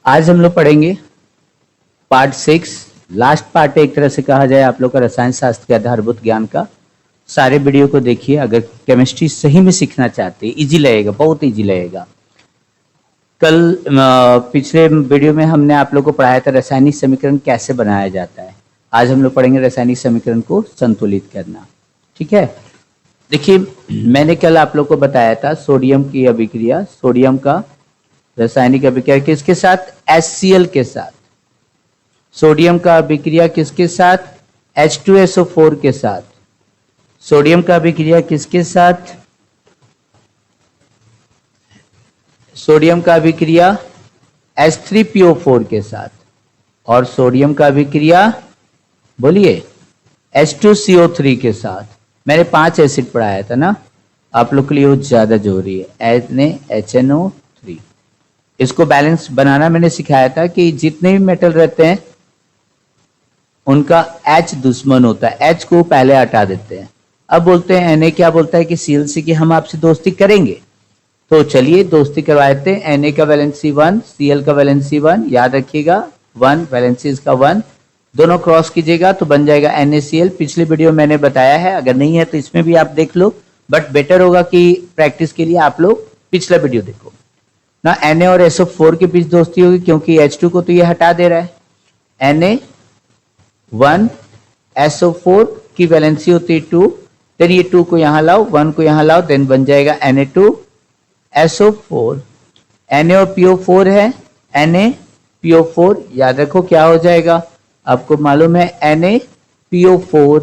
आज हम लोग पढ़ेंगे पार्ट 6। लास्ट पार्ट एक तरह से कहा जाए आप लोग का रसायन शास्त्र के आधारभूत ज्ञान का। सारे वीडियो को देखिए, अगर केमिस्ट्री सही में सीखना चाहते हैं, इजी लगेगा, बहुत इजी लगेगा। कल पिछले वीडियो में हमने आप लोग को पढ़ाया था रासायनिक समीकरण कैसे बनाया जाता है। आज हम लोग पढ़ेंगे रासायनिक समीकरण को संतुलित करना। ठीक है, देखिए मैंने कल आप लोग को बताया था सोडियम की अभिक्रिया, सोडियम का रासायनिक अभिक्रिया किसके साथ, HCl के साथ। सोडियम का अभिक्रिया किसके साथ, H2SO4 के साथ। सोडियम का अभिक्रिया किसके साथ, सोडियम का अभिक्रिया H3PO4 के साथ। और सोडियम का अभिक्रिया बोलिए H2CO3 के साथ। मैंने 5 एसिड पढ़ाया था ना, आप लोग के लिए वो ज्यादा जरूरी है। HNO3 इसको बैलेंस बनाना मैंने सिखाया था कि जितने भी मेटल रहते हैं उनका H दुश्मन होता है, H को पहले हटा देते हैं। अब बोलते हैं Na क्या बोलता है कि Cl की हम आपसे दोस्ती करेंगे, तो चलिए दोस्ती करवा देते हैं। Na का वैलेंसी 1, Cl का वैलेंसी 1, याद रखिएगा 1 वैलेंसी इसका 1, दोनों क्रॉस कीजिएगा तो बन जाएगा NaCl। पिछले वीडियो मैंने बताया है, अगर नहीं है तो इसमें भी आप देख लो, बट बेटर होगा कि प्रैक्टिस के लिए आप लोग पिछला वीडियो देखो ना। Na और SO4 के बीच दोस्ती होगी क्योंकि H2 को तो ये हटा दे रहा है। Na 1 SO4 की वैलेंसी होती है 2, देन ये 2 को यहां लाओ, 1 को यहां लाओ, देन बन जाएगा Na2 SO4। Na और PO4 है, NaPO4 याद रखो क्या हो जाएगा, आपको मालूम है NaPO4,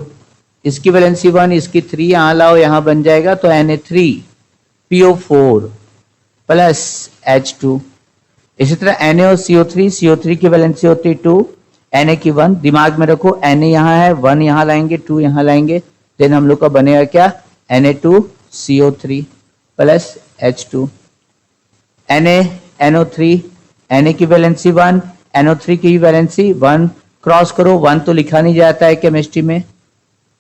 इसकी वैलेंसी 1, इसकी 3, यहां लाओ, यहां बन जाएगा तो Na3PO4 प्लस H2। इसी तरह Na और CO3 की वैलेंसी होती है 2, Na की 1, दिमाग में रखो Na यहाँ है, 1 यहाँ लाएंगे, 2 यहाँ लाएंगे, देन हम लोग का बनेगा क्या, Na2CO3 plus H2। NO3, Na की वैलेंसी 1, NO3 की वैलेंसी 1, क्रॉस करो, 1 तो लिखा नहीं जाता है केमिस्ट्री में।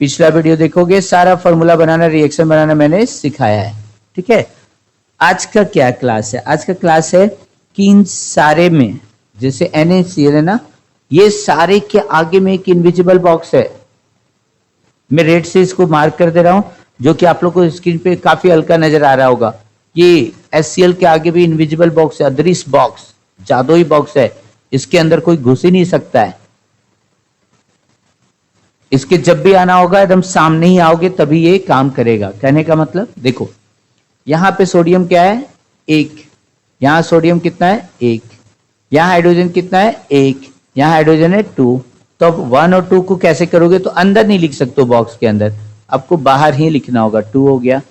पिछला वीडियो देखोगे, सारा फॉर्मूला बनाना, रिएक्शन बनाना मैंने सिखाया है। ठीक है, आज का क्या क्लास है, आज का क्लास है कि इन सारे में जैसे NaCl है ना, ये सारे के आगे में एक इनविजिबल बॉक्स है। मैं रेड से इसको मार्क कर दे रहा हूं, जो कि आप लोग को स्क्रीन पे काफी हल्का नजर आ रहा होगा। ये HCl के आगे भी इनविजिबल बॉक्स है, अदृश्य बॉक्स, जादुई बॉक्स है, इसके अंदर कोई घुस ही नहीं सकता है। इसके जब भी आना होगा एकदम सामने ही आओगे तभी ये काम करेगा। कहने का मतलब देखो, यहां पे सोडियम क्या है 1, यहां सोडियम कितना है 1, यहां हाइड्रोजन कितना है 1, यहां हाइड्रोजन है 2। तो अब 1 और 2 को कैसे करोगे, तो अंदर नहीं लिख सकते हो बॉक्स के अंदर, आपको बाहर ही लिखना होगा। 2 हो गया,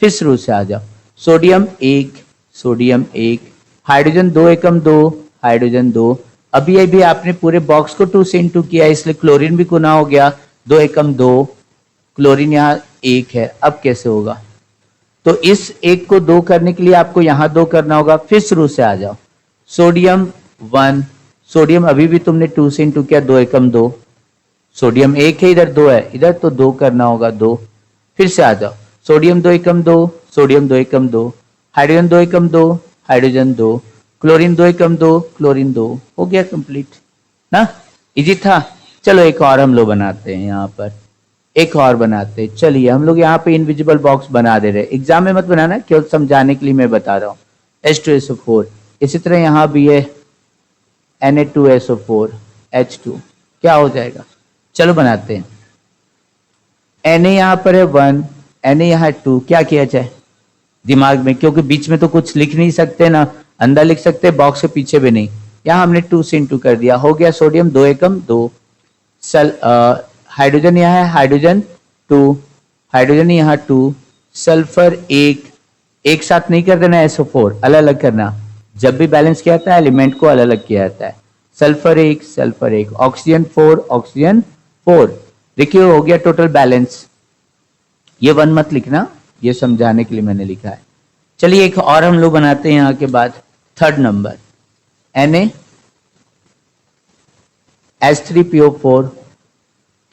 फिर शुरू से आ जाओ। सोडियम 1, सोडियम 1, हाइड्रोजन 2 एकम 2, हाइड्रोजन 2। अभी आपने पूरे बॉक्स को 2 से इंटू किया, इसलिए क्लोरीन भी गुना हो गया, 2 एकम 2, क्लोरीन यहाँ 1 है। अब कैसे होगा, तो इस 1 को 2 करने के लिए आपको यहां 2 करना होगा, फिर शुरू से आ जाओ। सोडियम 1, सोडियम अभी भी तुमने 2 से इंटू किया, 2 एकम 2, सोडियम 1 है, इधर 2 है, इधर तो 2 करना होगा 2, फिर से आ जाओ। सोडियम 2 एकम 2, सोडियम 2 एकम 2, हाइड्रोजन 2 एकम 2, हाइड्रोजन 2, क्लोरीन 2 एकम 2, क्लोरीन 2, हो गया कंप्लीट ना। इजी था। चलो एक और हम लोग बनाते हैं, यहाँ पर एक और बनाते हैं। चलिए हम लोग यहाँ पे इनविजिबल बॉक्स बना दे रहे हैं, एग्जाम में मत बनाना, केवल समझाने के लिए मैं बता रहा हूँ। H2SO4, इसी तरह यहाँ भी है Na2SO4 H2, क्या हो जाएगा, चलो बनाते हैं। Na यहाँ पर है 1, Na यहाँ 2, क्या किया जाए दिमाग में, क्योंकि बीच में तो कुछ लिख नहीं सकते ना, अंदर लिख सकते, बॉक्स के पीछे भी नहीं। यहाँ हमने 2 से इंटू कर दिया, हो गया सोडियम 2 एकम 2, हाइड्रोजन यहाँ है, हाइड्रोजन 2, हाइड्रोजन यहाँ 2, सल्फर 1, एक साथ नहीं कर देना, SO4 अलग अलग करना, जब भी बैलेंस किया जाता है एलिमेंट को अलग अलग किया जाता है। सल्फर 1, सल्फर 1, ऑक्सीजन 4, ऑक्सीजन 4, देखिए हो गया टोटल बैलेंस। ये 1 मत लिखना, ये समझाने के लिए मैंने लिखा है। चलिए एक और हम लोग बनाते हैं यहाँ के बाद, 3rd नंबर NaH3PO4,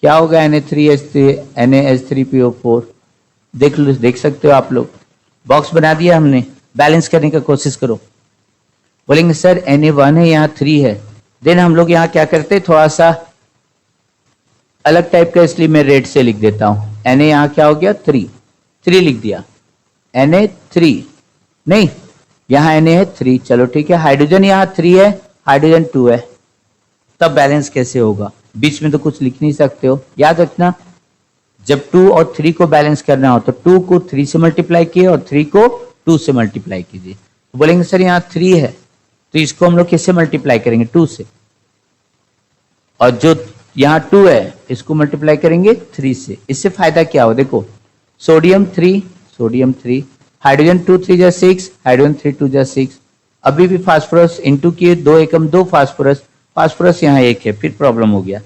क्या होगा NaH3PO4, देख सकते हो आप लोग, बॉक्स बना दिया हमने, बैलेंस करने का कोशिश करो। बोलेंगे सर Na1 है, यहाँ 3 है। देन हम लोग यहाँ क्या करते हैं, थोड़ा सा अलग टाइप का, इसलिए मैं रेड से लिख देता हूं। Na यहाँ क्या हो गया, 3 लिख दिया। Na3 नहीं, यहाँ Na है 3, चलो ठीक है। हाइड्रोजन यहाँ 3 है, हाइड्रोजन 2 है, तब बैलेंस कैसे होगा? बीच में तो कुछ लिख नहीं सकते हो। याद रखना, जब 2 और 3 को बैलेंस करना हो तो 2 को 3 से मल्टीप्लाई किए और 3 को 2 से मल्टीप्लाई कीजिए। तो बोलेंगे सर यहाँ 3 है, तो इसको हम लोग किससे मल्टीप्लाई करेंगे, 2 से। और जो यहाँ 2 है इसको मल्टीप्लाई करेंगे 3 से। इससे फायदा क्या हो, देखो सोडियम 3, हाइड्रोजन 2 3 जा 6, हाइड्रोजन 3 2 जा 6। अभी भी फास्फोरस इंटू किए, 2 एकम 2 फास्फोरस यहाँ 1 है, फिर प्रॉब्लम हो गया।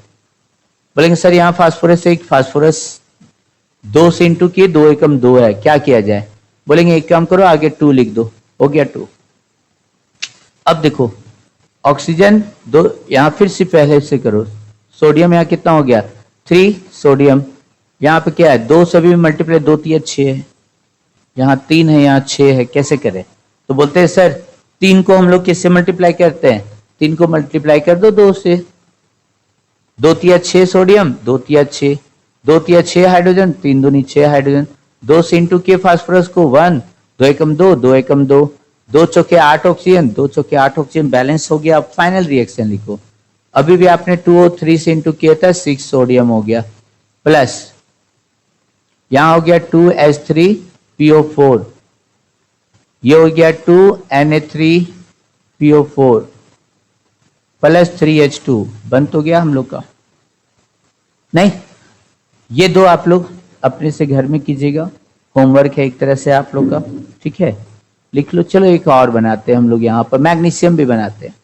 बोलेंगे सर यहाँ फास्फोरस 1, फास्फोरस 2 से इंटू किए, 2 एकम 2 है, क्या किया जाए? बोलेंगे एक काम करो, आगे 2 लिख दो, हो गया 2। अब देखो ऑक्सीजन 2, यहाँ फिर से पहले से करो। सोडियम यहाँ कितना हो गया, 3 सोडियम, यहाँ पे क्या है, 2 सभी में मल्टीप्लाई, 2 3 6 है, यहाँ 3 है, यहाँ 6 है, कैसे करें? तो बोलते हैं सर 3 को हम लोग किससे मल्टीप्लाई करते हैं, 3 को मल्टीप्लाई कर दो 2 से। 2 3 6 सोडियम, 2 3 6, 2 3 6 हाइड्रोजन, 3 दूनी 6 हाइड्रोजन, 2 से इंटू किए फास्फोरस को 1, 2 एकम 2, 2 एकम 2, 2 चौके 8 ऑक्सीजन, 2 चौके 8 ऑक्सीजन, बैलेंस हो गया। अब फाइनल रिएक्शन लिखो। अभी भी आपने 2 और 3 से इंटू किया था, 6 सोडियम हो गया, प्लस यहां हो गया 2H3PO4, ये हो गया 2Na3PO4 प्लस 3H2, बंद तो गया हम लोग का? नहीं, ये दो आप लोग अपने से घर में कीजिएगा, होमवर्क है एक तरह से आप लोग का, ठीक है, लिख लो। चलो एक और बनाते हैं हम लोग, यहाँ पर मैग्नीशियम भी बनाते हैं।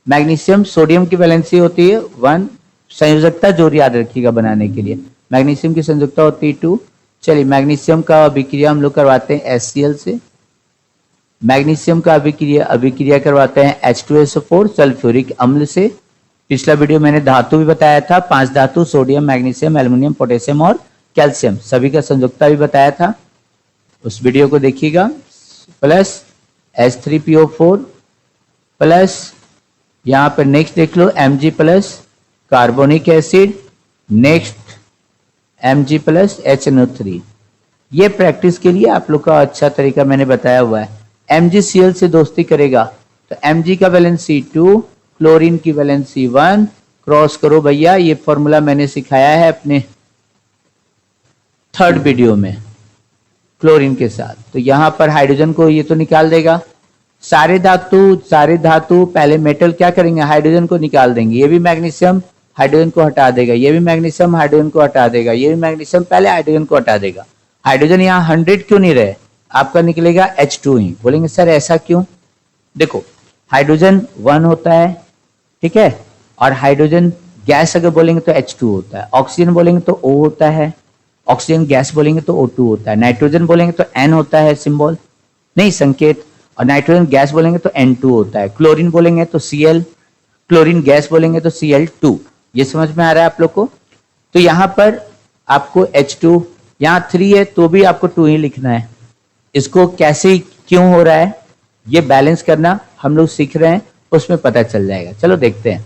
मैग्नीशियम, सोडियम की वैलेंसी होती है 1, संयोजकता जोर याद रखिएगा बनाने के लिए। मैग्नीशियम की संयोजकता होती है 2। चलिए मैग्नीशियम का अभिक्रिया हम लोग करवाते हैं HCl से। मैग्नीशियम का अभिक्रिया करवाते हैं H2SO4 सल्फ्यूरिक अम्ल से। पिछला वीडियो मैंने धातु भी बताया था, 5 धातु, सोडियम, मैग्नीशियम, एल्युमिनियम, पोटेशियम और कैल्शियम, सभी का संयोजकता भी बताया था, उस वीडियो को देखिएगा। प्लस H3PO4 प्लस यहाँ पर नेक्स्ट देख लो Mg plus carbonic acid, next Mg plus HNO3। ये प्रैक्टिस के लिए आप लोग का अच्छा तरीका मैंने बताया हुआ है। MgCl से दोस्ती करेगा तो Mg का वैलेंसी 2, क्लोरीन की वैलेंसी 1, क्रॉस करो भैया, ये फॉर्मूला मैंने सिखाया है अपने 3rd वीडियो में क्लोरीन के साथ। तो यहां पर हाइड्रोजन को ये तो निकाल देगा। सारे धातु पहले मेटल क्या करेंगे, हाइड्रोजन को निकाल देंगे। ये भी मैग्नीशियम हाइड्रोजन को हटा देगा, ये भी मैग्नीशियम हाइड्रोजन को हटा देगा, ये भी मैग्नीशियम पहले हाइड्रोजन को हटा देगा। हाइड्रोजन यहाँ 100 क्यों नहीं रहे, आपका निकलेगा H2 ही। बोलेंगे सर ऐसा क्यों? देखो हाइड्रोजन 1 होता है, ठीक है, और हाइड्रोजन गैस अगर बोलेंगे तो H2 होता है, ऑक्सीजन बोलेंगे तो O होता है, ऑक्सीजन गैस बोलेंगे तो O2 होता है, नाइट्रोजन बोलेंगे तो N होता है सिंबल, नहीं संकेत, और नाइट्रोजन गैस बोलेंगे तो N2 होता है, क्लोरीन बोलेंगे तो Cl, क्लोरीन गैस बोलेंगे तो Cl2। ये समझ में आ रहा है आप लोग को? तो यहां पर आपको H2, यहाँ 3 है तो भी आपको 2 ही लिखना है। इसको कैसे क्यों हो रहा है ये बैलेंस करना हम लोग सीख रहे हैं, उसमें पता चल जाएगा। चलो देखते हैं।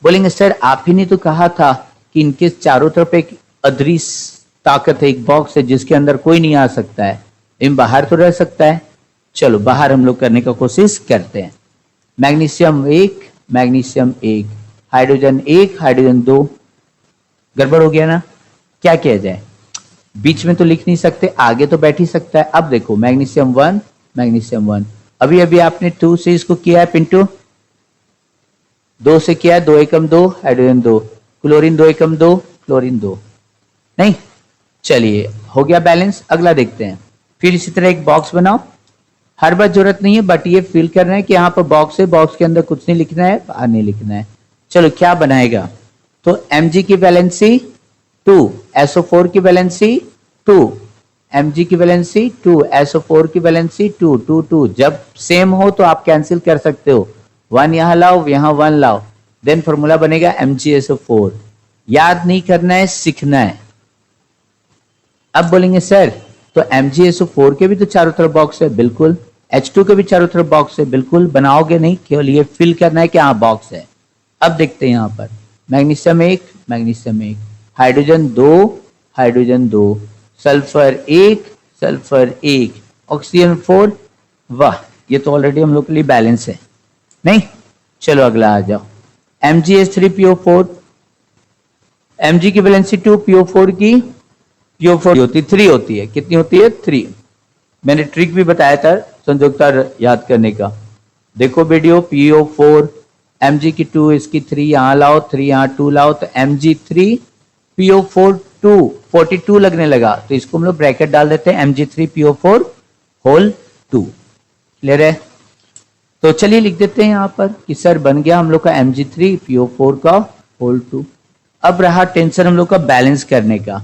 बोलेंगे सर आप ही ने तो कहा था कि इनके चारों तरफ एक अदृश्य ताकत है, एक बॉक्स है जिसके अंदर कोई नहीं आ सकता है, इन बाहर तो रह सकता है। चलो बाहर हम लोग करने का कोशिश करते हैं। मैग्नीशियम 1, हाइड्रोजन 1, हाइड्रोजन 2, गड़बड़ हो गया ना? क्या किया जाए, बीच में तो लिख नहीं सकते, आगे तो बैठ ही सकता है। अब देखो मैग्नीशियम 1, अभी अभी आपने 2 से इसको किया है पिंटू, 2 से किया है, 2 एकम 2, हाइड्रोजन 2, क्लोरीन 2 एकम 2, क्लोरीन 2, नहीं, चलिए हो गया बैलेंस। अगला देखते हैं। फिर इसी तरह एक बॉक्स बनाओ, हर बार जरूरत नहीं है बट ये फील करना है कि यहाँ पर बॉक्स है, बॉक्स के अंदर कुछ नहीं लिखना है, बाहर नहीं लिखना है। चलो क्या बनाएगा, तो Mg की वैलेंसी 2, SO4 की वैलेंसी 2, Mg की वैलेंसी 2, SO4 की वैलेंसी 2, 2, 2। जब सेम हो तो आप कैंसिल कर सकते हो, 1 यहां लाओ, यहां 1 लाओ, देन फॉर्मूला बनेगा MgSO4। याद नहीं करना है, सीखना है। अब बोलेंगे सर तो MgSO4 के भी तो चारों तरफ बॉक्स है, बिल्कुल, H2 के भी चारों तरफ बॉक्स है, बिल्कुल बनाओगे नहीं, केवल ये फिल करना है कि हाँ बॉक्स है। अब देखते हैं यहाँ पर magnesium 1, magnesium 1, hydrogen 2, hydrogen 2, sulphur 1, sulphur 1, oxygen 4। वाह, ये तो ऑलरेडी हम लोग के लिए बैलेंस है नहीं। चलो अगला आ जाओ, MgH3PO4, Mg की वैलेंसी 2, PO4 की PO4 होती 3 होती है। कितनी होती है? 3। मैंने ट्रिक भी बताया था संयोजकता याद करने का, देखो वीडियो। PO4 Mg की 2, इसकी 3 यहां लाओ, 3 यहां 2 लाओ, तो Mg3 PO4 2 42 लगने लगा, तो इसको हम लोग ब्रैकेट डाल देते हैं Mg3PO4 होल 2। क्लियर है? तो चलिए लिख देते हैं यहां पर कि सर बन गया हम लोग का Mg3PO4 का होल 2। अब रहा टेंशन हम लोग का बैलेंस करने का,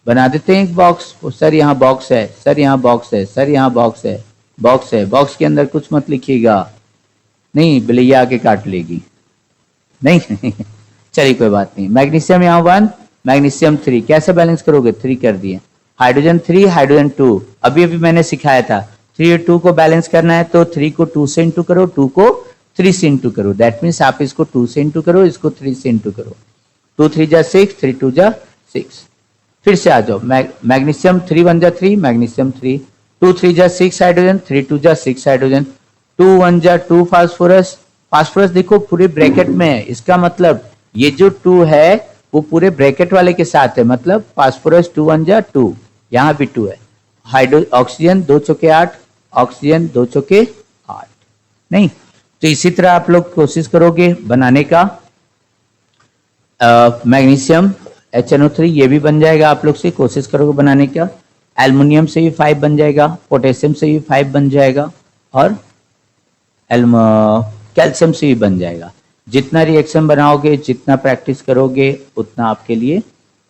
बना देते हैं एक बॉक्स। सर यहाँ बॉक्स है, सर यहाँ बॉक्स है, सर यहाँ बॉक्स है, बॉक्स है, बॉक्स के अंदर कुछ मत लिखिएगा, नहीं बिलैया आके काट लेगी, नहीं चलिए कोई बात नहीं। मैग्नीशियम यहाँ 1, मैग्नीशियम 3, कैसे बैलेंस करोगे? 3 कर दिए। हाइड्रोजन 3, हाइड्रोजन 2, अभी अभी मैंने सिखाया था 3 और 2 को बैलेंस करना है तो 3 को 2 से इंटू करो, 2 को 3 से इंटू करो। दैट मीन्स आप इसको 2 से इंटू करो, इसको 3 से इंटू करो। 2 3 जा 6, 3 2 जा 6। फिर से आ जाओ, मैग्नीशियम 3 1 जा 3, मैग्नीशियम 3, 2 3 जा 6 हाइड्रोजन, 3 2 जा 6 हाइड्रोजन, 2 1 जा 2 फास्फोरस। फास्फोरस देखो पूरे ब्रैकेट में है, इसका मतलब ये जो 2 है वो पूरे ब्रैकेट वाले के साथ है, मतलब फास्फोरस 2 1 जा 2, यहाँ भी 2 है। ऑक्सीजन 2 चौके 8, ऑक्सीजन 2 चौके 8, नहीं। तो इसी तरह आप लोग कोशिश करोगे बनाने का। मैग्नीशियम HNO3 ये भी बन जाएगा, आप लोग से कोशिश करोगे बनाने का। एल्युमिनियम से भी 5 बन जाएगा, पोटेशियम से भी 5 बन जाएगा, और कैल्शियम से भी बन जाएगा। जितना रिएक्शन बनाओगे, जितना प्रैक्टिस करोगे, उतना आपके लिए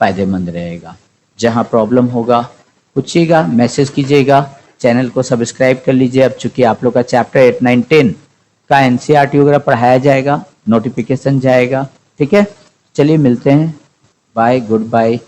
फायदेमंद रहेगा। जहां प्रॉब्लम होगा पूछिएगा, मैसेज कीजिएगा, चैनल को सब्सक्राइब कर लीजिए। अब चूंकि आप लोग का चैप्टर 8 9 10 का NCERT वगैरह पढ़ाया जाएगा, नोटिफिकेशन जाएगा, ठीक है। चलिए मिलते हैं, बाय, गुड बाय।